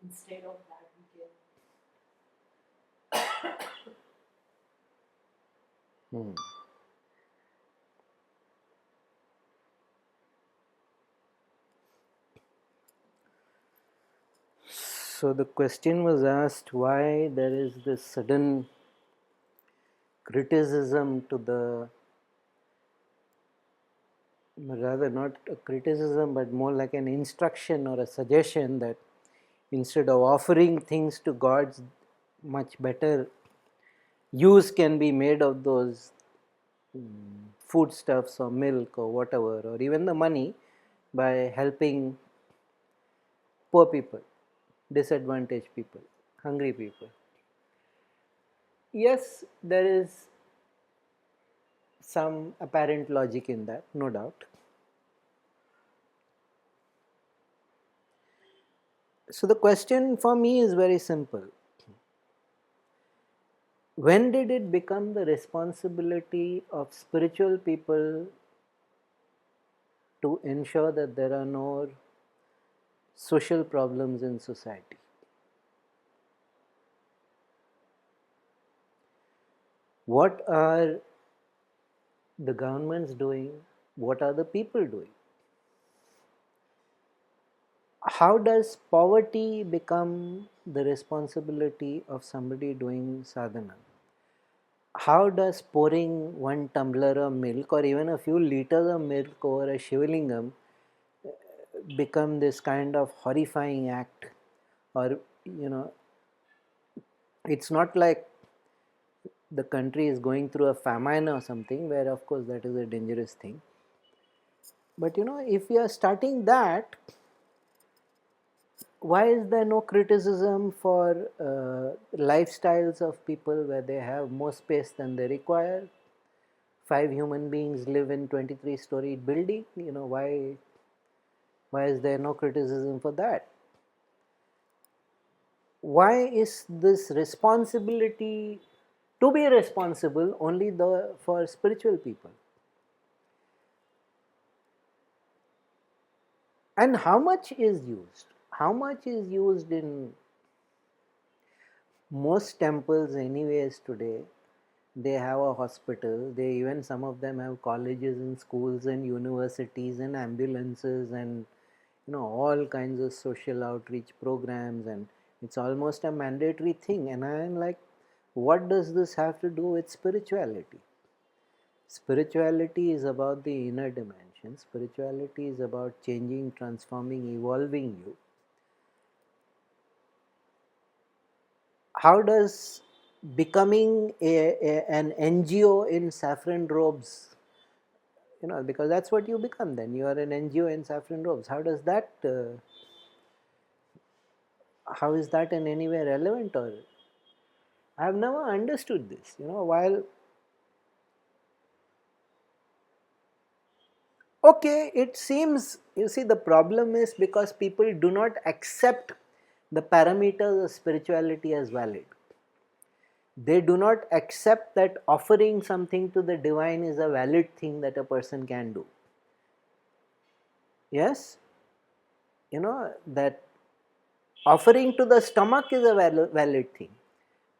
instead of that we can. Hmm. So the question was asked why there is this sudden criticism to the, rather not a criticism but more like an instruction or a suggestion that instead of offering things to gods, much better use can be made of those foodstuffs or milk or whatever, or even the money, by helping poor people, disadvantaged people, hungry people. Yes, there is some apparent logic in that, no doubt. So the question for me is very simple. When did it become the responsibility of spiritual people to ensure that there are no social problems in society? What are the governments doing? What are the people doing? How does poverty become the responsibility of somebody doing sadhana? How does pouring one tumbler of milk or even a few liters of milk over a Shivlingam become this kind of horrifying act? Or, it's not like the country is going through a famine or something, where of course that is a dangerous thing. But if we are starting that, why is there no criticism for lifestyles of people where they have more space than they require? 5 human beings live in 23-story building. Why is there no criticism for that? Why is this responsibility to be responsible only for spiritual people? And how much is used? How much is used in most temples anyways today? They have a hospital, they even some of them have colleges and schools and universities and ambulances and all kinds of social outreach programs, and it's almost a mandatory thing. And I'm like, what does this have to do with spirituality? Spirituality is about the inner dimension. Spirituality is about changing, transforming, evolving you. How does becoming an NGO in saffron robes, because that's what you become then. You are an NGO in saffron robes. How is that in any way relevant? Or I have never understood this. While okay, it seems, you see, the problem is because people do not accept the parameters of spirituality as valid. They do not accept that offering something to the divine is a valid thing that a person can do. Yes, that offering to the stomach is a valid thing,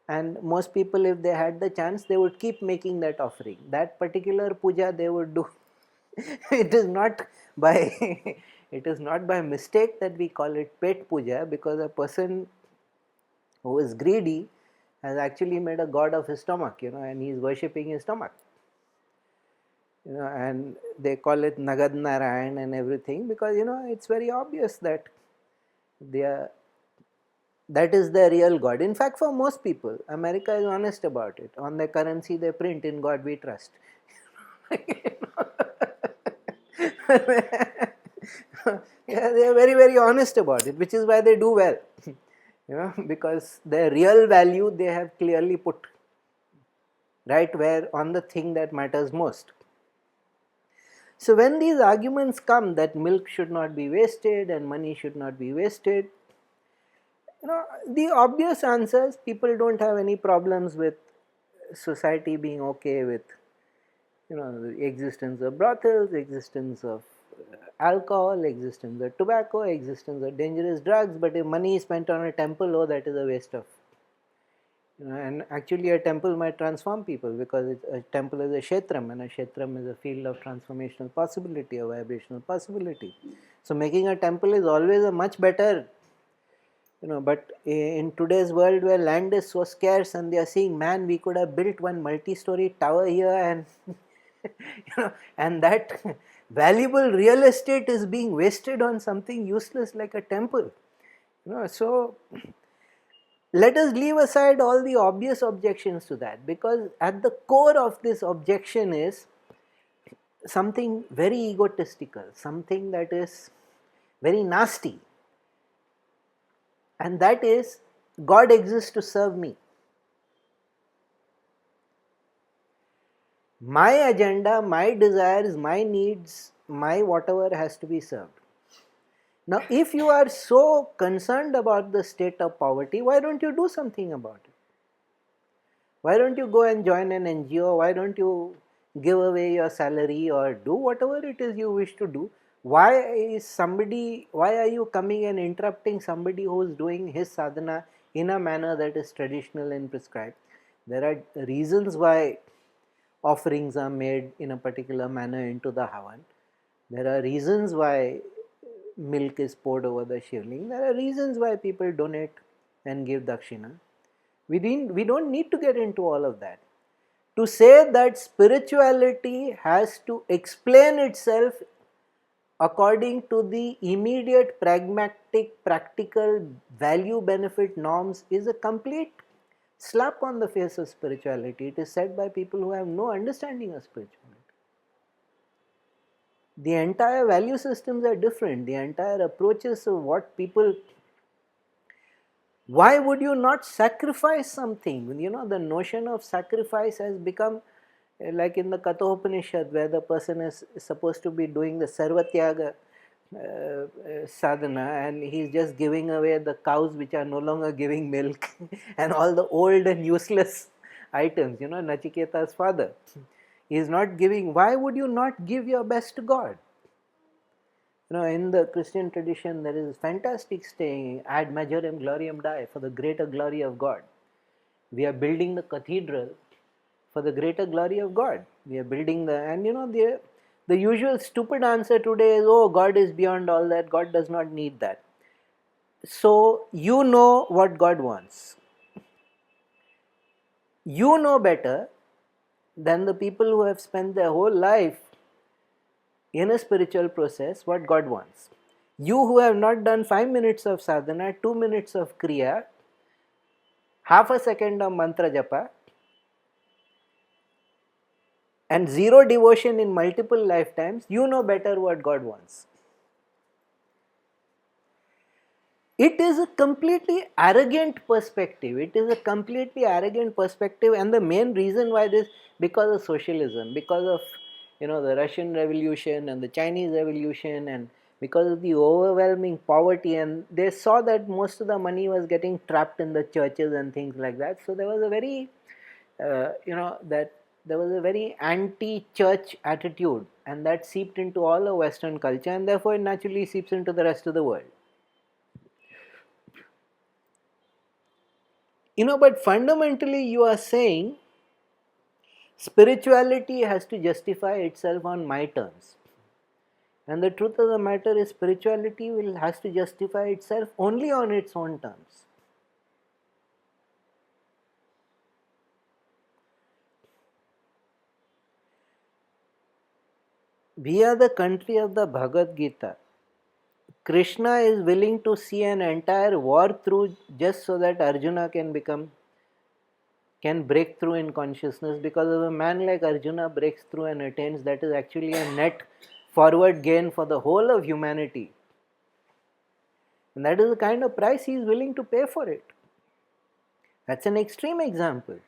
and most people, if they had the chance, they would keep making that offering. That particular puja they would do. It is not by it is not by mistake that we call it pet puja, because a person who is greedy has actually made a god of his stomach, and he is worshipping his stomach. And they call it Nagad Narayan and everything, because it's very obvious that they are, that is the real god. In fact, for most people, America is honest about it. On their currency they print, "In God we trust." Yeah, they are very, very honest about it, which is why they do well. Because their real value they have clearly put right where, on the thing that matters most. So when these arguments come that milk should not be wasted and money should not be wasted, the obvious answers, people don't have any problems with society being okay with the existence of brothels, existence of alcohol, existence of tobacco, existence of dangerous drugs. But if money is spent on a temple, oh, that is a waste of. And actually a temple might transform people, because a temple is a kshetram, and a kshetram is a field of transformational possibility, a vibrational possibility. So making a temple is always a much better, but in today's world where land is so scarce, and they are saying, man, we could have built one multi-story tower here, and and that valuable real estate is being wasted on something useless like a temple. So let us leave aside all the obvious objections to that, because at the core of this objection is something very egotistical, something that is very nasty, and that is, God exists to serve me. My agenda, my desires, my needs, my whatever has to be served. Now, if you are so concerned about the state of poverty, why don't you do something about it? Why don't you go and join an NGO? Why don't you give away your salary or do whatever it is you wish to do? Why are you coming and interrupting somebody who is doing his sadhana in a manner that is traditional and prescribed? There are reasons why offerings are made in a particular manner into the Havan. There are reasons why milk is poured over the shivling. There are reasons why people donate and give dakshina. We don't need to get into all of that. To say that spirituality has to explain itself according to the immediate, pragmatic, practical value benefit norms is a complete slap on the face of spirituality. It is said by people who have no understanding of spirituality. The entire value systems are different. The entire approaches of what people. Why would you not sacrifice something? The notion of sacrifice has become like in the Kathopanishad, where the person is supposed to be doing the Sarvatyaga sadhana, and he's just giving away the cows which are no longer giving milk and all the old and useless items. Nachiketa's father, he is not giving. Why would you not give your best to God? In the Christian tradition, there is fantastic saying, ad majorem gloriam Dei, for the greater glory of God. We are building the cathedral for the greater glory of God. We are building the usual stupid answer today is, oh, God is beyond all that, God does not need that. So you know what God wants. You know better than the people who have spent their whole life in a spiritual process what God wants. You who have not done 5 minutes of sadhana, 2 minutes of kriya, half a second of mantra japa, and zero devotion in multiple lifetimes, you know better what God wants. It is a completely arrogant perspective. It is a completely arrogant perspective, and the main reason why this, because of socialism, because of the Russian Revolution and the Chinese Revolution, and because of the overwhelming poverty, and they saw that most of the money was getting trapped in the churches and things like that. So there was a very, there was a very anti-church attitude, and that seeped into all of Western culture, and therefore it naturally seeps into the rest of the world. But fundamentally you are saying spirituality has to justify itself on my terms. And the truth of the matter is spirituality has to justify itself only on its own terms. We are the country of the Bhagavad Gita. Krishna is willing to see an entire war through just so that Arjuna can break through in consciousness, because of a man like Arjuna breaks through and attains, that is actually a net forward gain for the whole of humanity. And that is the kind of price he is willing to pay for it. That's an extreme example.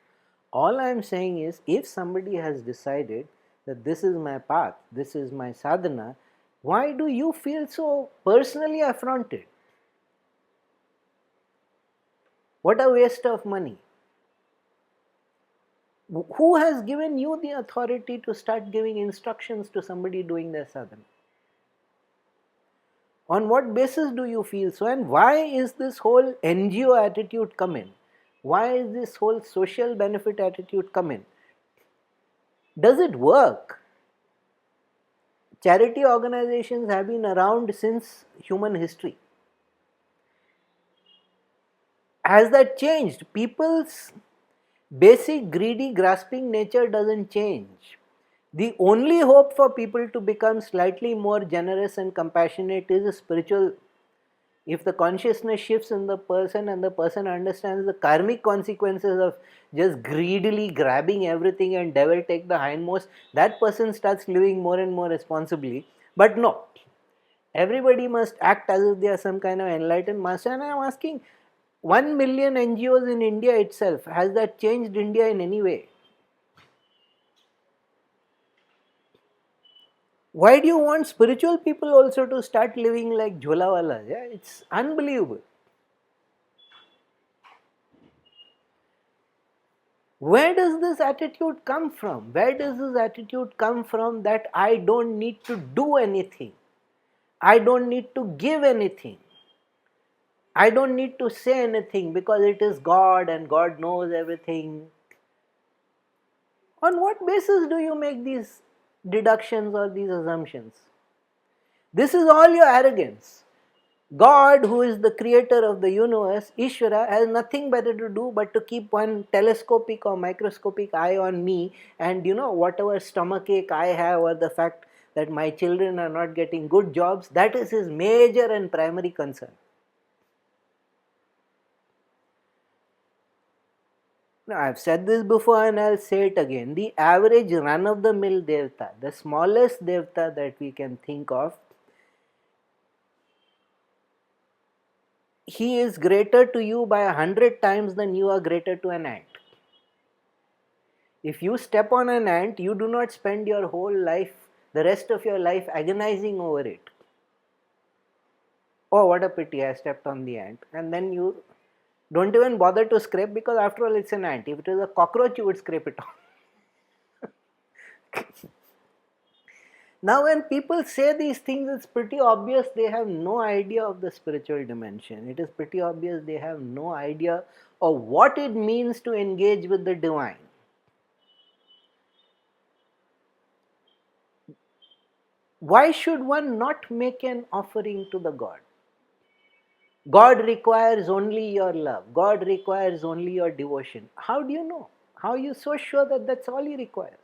All I am saying is, if somebody has decided that this is my path, this is my sadhana, why do you feel so personally affronted? What a waste of money. Who has given you the authority to start giving instructions to somebody doing their sadhana? On what basis do you feel so? And why is this whole NGO attitude come in? Why is this whole social benefit attitude come in? Does it work? Charity organizations have been around since human history. Has that changed? People's basic greedy, grasping nature doesn't change. The only hope for people to become slightly more generous and compassionate is a spiritual. If the consciousness shifts in the person and the person understands the karmic consequences of just greedily grabbing everything and devil take the hindmost, that person starts living more and more responsibly. But no, everybody must act as if they are some kind of enlightened master. And I am asking, 1 million NGOs in India itself, has that changed India in any way? Why do you want spiritual people also to start living like jholawalas? Yeah, it's unbelievable. Where does this attitude come from? Where does this attitude come from that I don't need to do anything? I don't need to give anything. I don't need to say anything because it is God and God knows everything. On what basis do you make these deductions or these assumptions? This is all your arrogance. God, who is the creator of the universe, Ishvara, has nothing better to do but to keep one telescopic or microscopic eye on me, and whatever stomachache I have, or the fact that my children are not getting good jobs, that is his major and primary concern. Now, I've said this before and I'll say it again. The average run of the mill devta, the smallest devta that we can think of, he is greater to you by 100 times than you are greater to an ant. If you step on an ant, you do not spend your whole life, the rest of your life, agonizing over it. Oh, what a pity, I stepped on the ant. And then you don't even bother to scrape, because after all it's an ant. If it was a cockroach, you would scrape it off. Now when people say these things, it's pretty obvious they have no idea of the spiritual dimension. It is pretty obvious they have no idea of what it means to engage with the divine. Why should one not make an offering to the God? God requires only your love. God requires only your devotion. How do you know? How are you so sure that that's all He requires?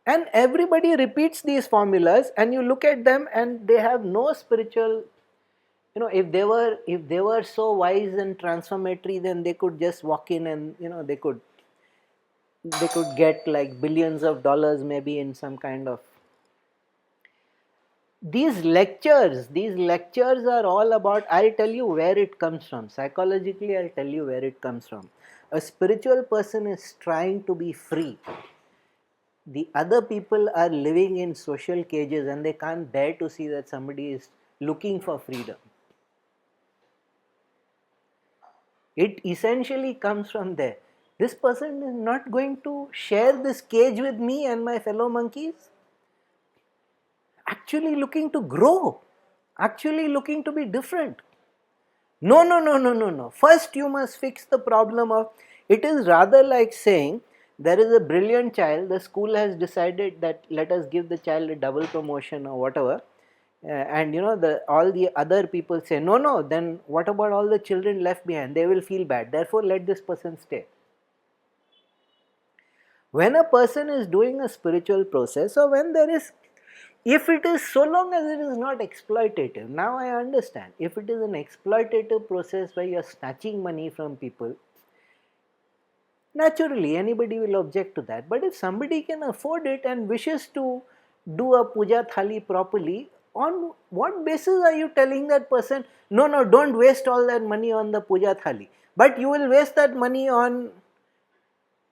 And everybody repeats these formulas, and you look at them and they have no spiritual. If they were so wise and transformatory, then they could just walk in and they could get like billions of dollars maybe in some kind of. These lectures are all about, I'll tell you where it comes from. Psychologically, I'll tell you where it comes from. A spiritual person is trying to be free. The other people are living in social cages and they can't bear to see that somebody is looking for freedom. It essentially comes from there. This person is not going to share this cage with me and my fellow monkeys. Actually looking to grow, actually looking to be different. No, no, no, no, no, no. First you must fix the problem of, it is rather like saying there is a brilliant child, the school has decided that let us give the child a double promotion or whatever, and all the other people say no, no, then what about all the children left behind? They will feel bad, therefore let this person stay. When a person is doing a spiritual process, or when there is, if it is, so long as it is not exploitative, now I understand. If it is an exploitative process where you are snatching money from people, naturally anybody will object to that. But if somebody can afford it and wishes to do a puja thali properly, on what basis are you telling that person, no, no, don't waste all that money on the puja thali, but you will waste that money on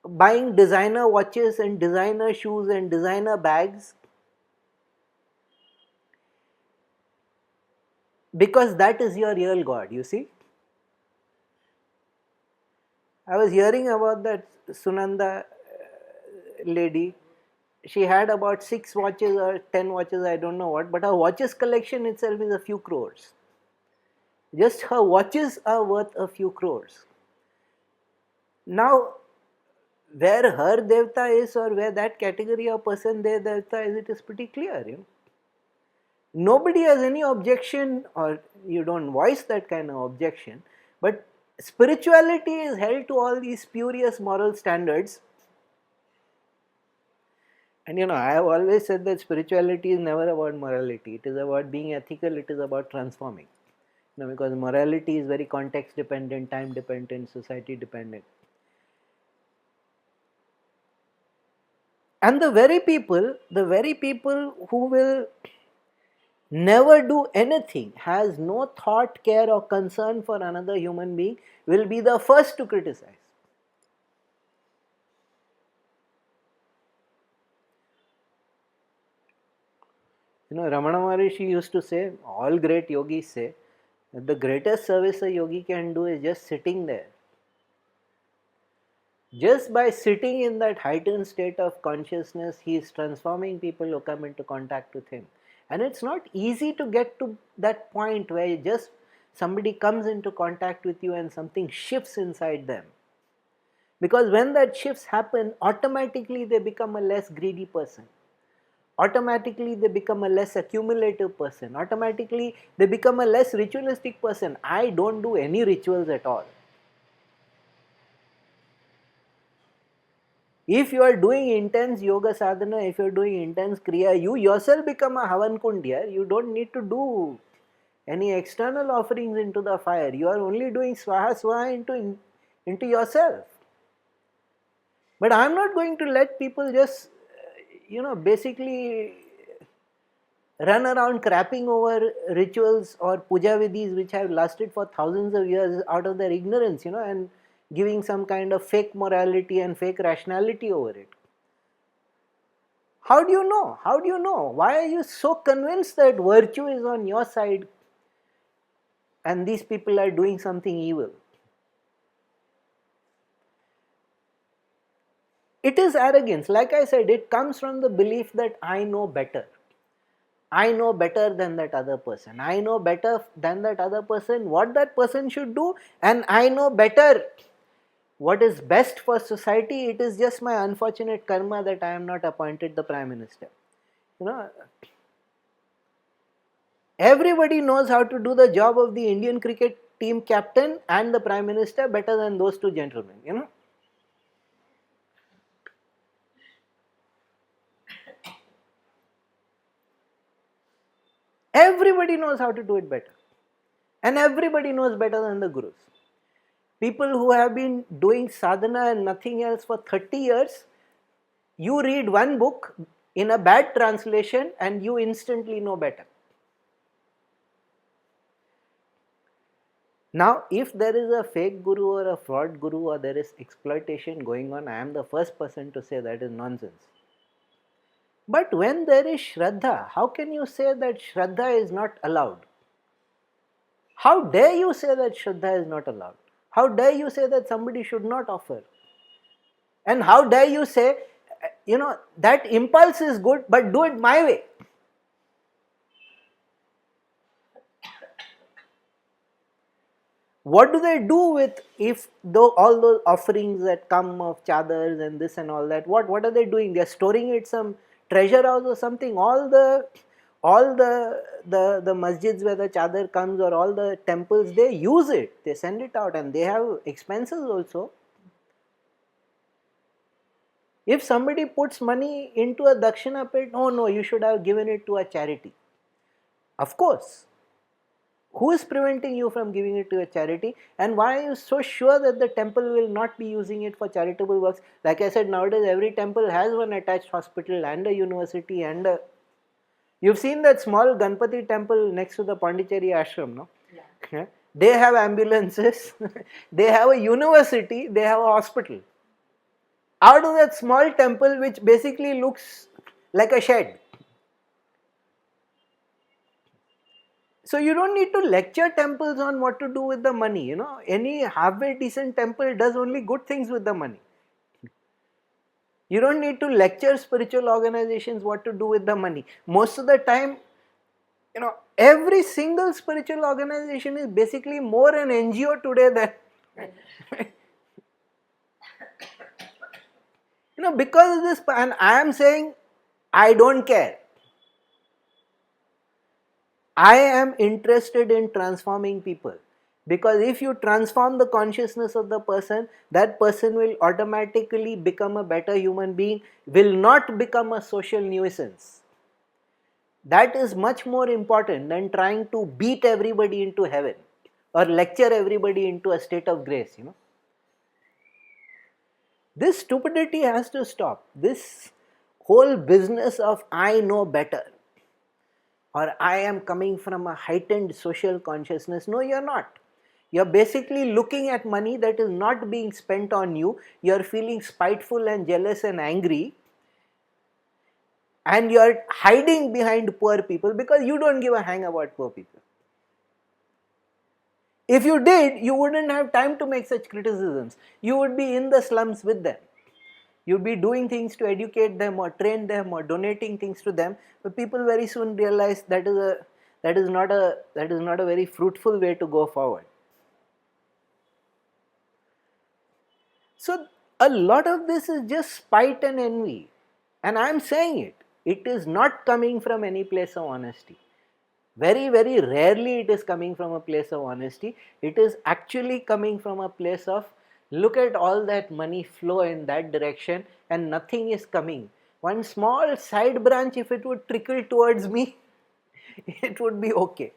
buying designer watches and designer shoes and designer bags? Because that is your real God, you see. I was hearing about that Sunanda lady. she had about 6 watches or 10 watches, I don't know what, but her watches collection itself is a few crores. Just her watches are worth a few crores. Now, where her devta is or where that category of person their devta is, it is pretty clear. Nobody has any objection, or you don't voice that kind of objection, but spirituality is held to all these spurious moral standards. And I have always said that spirituality is never about morality. It is about being ethical, it is about transforming. Because morality is very context dependent, time dependent, society dependent. And the very people who will never do anything, has no thought, care or concern for another human being, will be the first to criticize. Ramana Maharishi used to say, all great yogis say, that the greatest service a yogi can do is just sitting there. Just by sitting in that heightened state of consciousness, he is transforming people who come into contact with him. And it's not easy to get to that point where just somebody comes into contact with you and something shifts inside them. Because when that shifts happen, automatically they become a less greedy person. Automatically they become a less accumulative person. Automatically they become a less ritualistic person. I don't do any rituals at all. If you are doing intense yoga sadhana, if you are doing intense kriya, you yourself become a Havan Kund here. You don't need to do any external offerings into the fire. You are only doing swaha swaha into yourself. But I am not going to let people just, basically run around crapping over rituals or puja vidhis which have lasted for thousands of years out of their ignorance, and giving some kind of fake morality and fake rationality over it. How do you know? How do you know? Why are you so convinced that virtue is on your side and these people are doing something evil? It is arrogance. Like I said, it comes from the belief that I know better. I know better than that other person. I know better than that other person what that person should do, and I know better what is best for society. It is just my unfortunate karma that I am not appointed the Prime Minister. Everybody knows how to do the job of the Indian cricket team captain and the Prime Minister better than those two gentlemen. Everybody knows how to do it better. And everybody knows better than the gurus. People who have been doing sadhana and nothing else for 30 years, you read one book in a bad translation and you instantly know better. Now, if there is a fake guru or a fraud guru or there is exploitation going on, I am the first person to say that is nonsense. But when there is Shraddha, how can you say that Shraddha is not allowed? How dare you say that Shraddha is not allowed? How dare you say that somebody should not offer? And how dare you say, that impulse is good, but do it my way? What do they do with if all those offerings that come of chadars and this and all that? What are they doing? They are storing it some treasure house or something. All the masjids where the chadar comes or all the temples, they use it. They send it out and they have expenses also. If somebody puts money into a dakshina pit, oh no, you should have given it to a charity. Of course. Who is preventing you from giving it to a charity? And why are you so sure that the temple will not be using it for charitable works? Like I said, nowadays every temple has one attached hospital and a university and a... You've seen that small Ganpati temple next to the Pondicherry ashram, no? Yeah. They have ambulances, they have a university, they have a hospital. Out of that small temple which basically looks like a shed. So you don't need to lecture temples on what to do with the money. Any halfway decent temple does only good things with the money. You don't need to lecture spiritual organizations what to do with the money. Most of the time, every single spiritual organization is basically more an NGO today than because of this. And I am saying, I don't care. I am interested in transforming people, because if you transform the consciousness of the person, that person will automatically become a better human being, will not become a social nuisance. That is much more important than trying to beat everybody into heaven or lecture everybody into a state of grace. This stupidity has to stop. This whole business of I know better, or I am coming from a heightened social consciousness. No, you're not. You're basically looking at money that is not being spent on you. You're feeling spiteful and jealous and angry, and you're hiding behind poor people because you don't give a hang about poor people. If you did, you wouldn't have time to make such criticisms. You would be in the slums with them. You'd be doing things to educate them or train them or donating things to them, but people very soon realize that is not a very fruitful way to go forward. So a lot of this is just spite and envy, and I am saying it is not coming from any place of honesty. Very, very rarely it is coming from a place of honesty. It is actually coming from a place of, look at all that money flow in that direction and nothing is coming. One small side branch, if it would trickle towards me, it would be okay.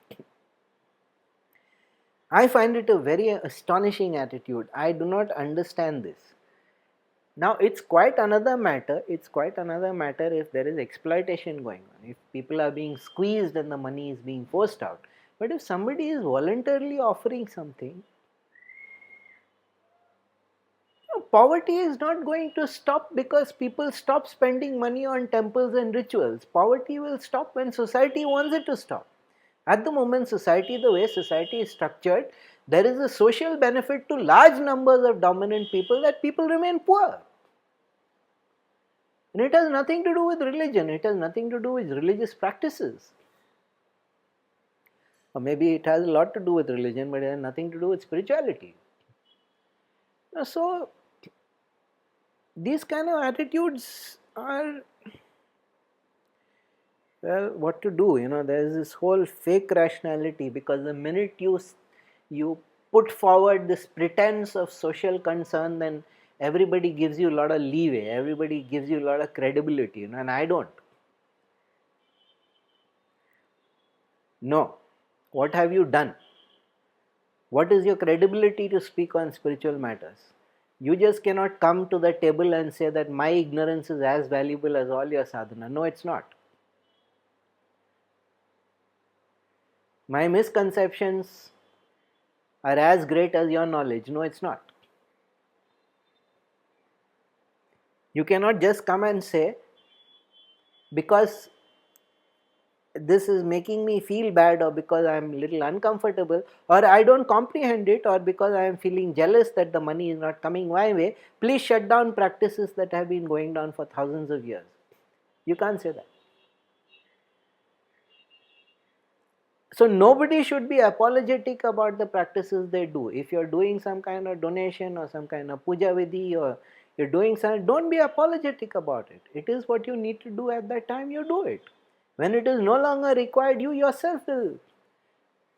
I find it a very astonishing attitude. I do not understand this. Now it's quite another matter. It's quite another matter if there is exploitation going on, if people are being squeezed and the money is being forced out. But if somebody is voluntarily offering something, poverty is not going to stop because people stop spending money on temples and rituals. Poverty will stop when society wants it to stop. At the moment, society, the way society is structured, there is a social benefit to large numbers of dominant people that people remain poor. And it has nothing to do with religion, it has nothing to do with religious practices. Or maybe it has a lot to do with religion, but it has nothing to do with spirituality. So, these kind of attitudes are, well, what to do? There is this whole fake rationality, because the minute you put forward this pretense of social concern, then everybody gives you a lot of leeway, everybody gives you a lot of credibility, and I don't. No. What have you done? What is your credibility to speak on spiritual matters? You just cannot come to the table and say that my ignorance is as valuable as all your sadhana. No, it's not. My misconceptions are as great as your knowledge. No, it's not. You cannot just come and say, because this is making me feel bad, or because I am a little uncomfortable, or I don't comprehend it, or because I am feeling jealous that the money is not coming my way, please shut down practices that have been going down for thousands of years. You can't say that. So nobody should be apologetic about the practices they do. If you're doing some kind of donation or some kind of puja vidhi, or you're doing something, don't be apologetic about it. It is what you need to do at that time, you do it. When it is no longer required, you yourself will.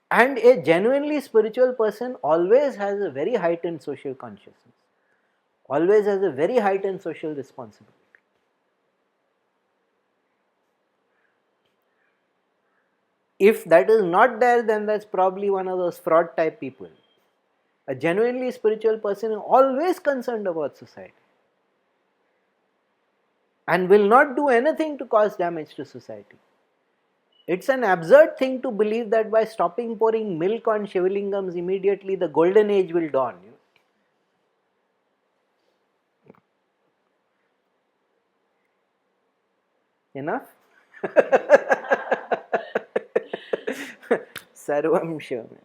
And a genuinely spiritual person always has a very heightened social consciousness, always has a very heightened social responsibility. If that is not there, then that's probably one of those fraud type people. A genuinely spiritual person is always concerned about society and will not do anything to cause damage to society. It's an absurd thing to believe that by stopping pouring milk on Shivalingams, immediately the golden age will dawn. Enough? Sarvam Shivam.